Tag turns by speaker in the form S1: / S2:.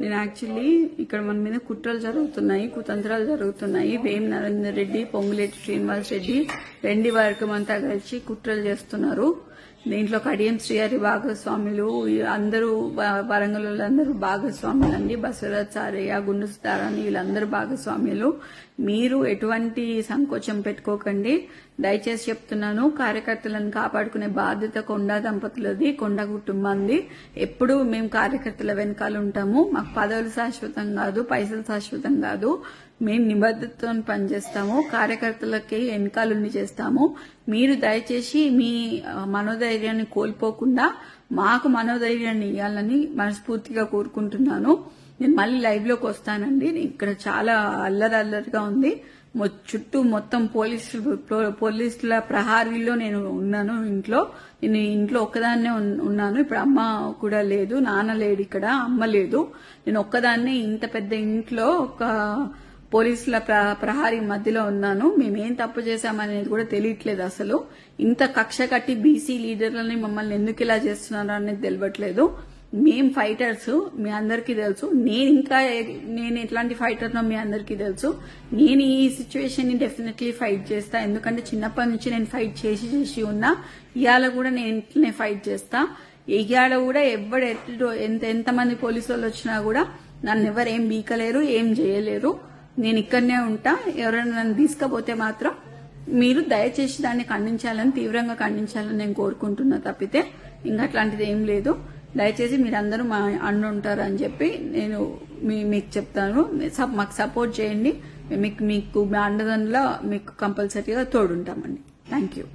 S1: నేను యాక్చువల్లీ ఇక్కడ మన మీద కుట్రలు జరుగుతున్నాయి, కుతంత్రాలు జరుగుతున్నాయి. వేం నరేందర్ రెడ్డి, పొంగులేటి శ్రీనివాస్ రెడ్డి, రెండి వర్గం అంతా కలిసి కుట్రలు చేస్తున్నారు. దీంట్లో కడియం శ్రీహరి భాగస్వాములు, అందరూ వరంగల్ వాళ్ళందరూ భాగస్వాములు అండి. బసవరాజ్ సారయ్య, గుండు సుధారాణి వీళ్ళందరూ భాగస్వాములు. మీరు ఎటువంటి సంకోచం పెట్టుకోకండి. దయచేసి చెప్తున్నాను, కార్యకర్తలను కాపాడుకునే బాధ్యత కొండా దంపతులది, కొండా కుటుంబాన్ని. ఎప్పుడు మేము కార్యకర్తల వెనకాల ఉంటాము. మాకు పదవులు శాశ్వతం కాదు, పైసలు శాశ్వతం కాదు. మేము నిబద్ధతతో పనిచేస్తాము, కార్యకర్తలకి వెనకాలండి చేస్తాము. మీరు దయచేసి మీ మనోధైర్యాన్ని కోల్పోకుండా మాకు మనోధైర్యాన్ని ఇవ్వాలని మనస్ఫూర్తిగా కోరుకుంటున్నాను. నేను మళ్ళీ లైవ్ లోకి వస్తానండి. ఇక్కడ చాలా అల్లరిగా ఉంది. చుట్టూ మొత్తం పోలీసుల ప్రహారీలో నేను ఉన్నాను. నేను ఇంట్లో ఒక్కదాన్నే ఉన్నాను. ఇప్పుడు అమ్మ కూడా లేదు, నాన్న లేడు, ఇక్కడ అమ్మ లేదు. నేను ఒక్కదాన్నే ఇంత పెద్ద ఇంట్లో ఒక పోలీసుల ప్రహారీ మధ్యలో ఉన్నాను. మేమేం తప్పు చేశామనేది కూడా తెలియట్లేదు. అసలు ఇంత కక్ష కట్టి బీసీ లీడర్లని మమ్మల్ని ఎందుకు ఇలా చేస్తున్నారు అనేది తెలియట్లేదు. మేం ఫైటర్స్, మీ అందరికీ తెలుసు. నేను ఎట్లాంటి ఫైటర్నో మీ అందరికీ తెలుసు. నేను ఈ సిచ్యువేషన్ ని డెఫినెట్లీ ఫైట్ చేస్తా. ఎందుకంటే చిన్నప్పటి నుంచి నేను ఫైట్ చేసి ఉన్నా. ఇవాళ కూడా నేను ఇంట్లోనే ఫైట్ చేస్తా. ఇవాళ కూడా ఎంతమంది పోలీసు వాళ్ళు వచ్చినా కూడా నన్ను ఎవరు ఏం బీకలేరు, ఏం చేయలేరు. నేను ఇక్కడనే ఉంటా. ఎవరైనా నన్ను తీసుకపోతే మాత్రం మీరు దయచేసి దాన్ని ఖండించాలని, తీవ్రంగా ఖండించాలని నేను కోరుకుంటున్నా. తప్పితే ఇంకా అట్లాంటిది ఏం లేదు. దయచేసి మీరందరూ మా అండ ఉంటారని చెప్పి నేను మీకు చెప్తాను. మాకు సపోర్ట్ చేయండి. మీకు మీ అండదండలో మీకు కంపల్సరీగా తోడుంటామండి. Thank you.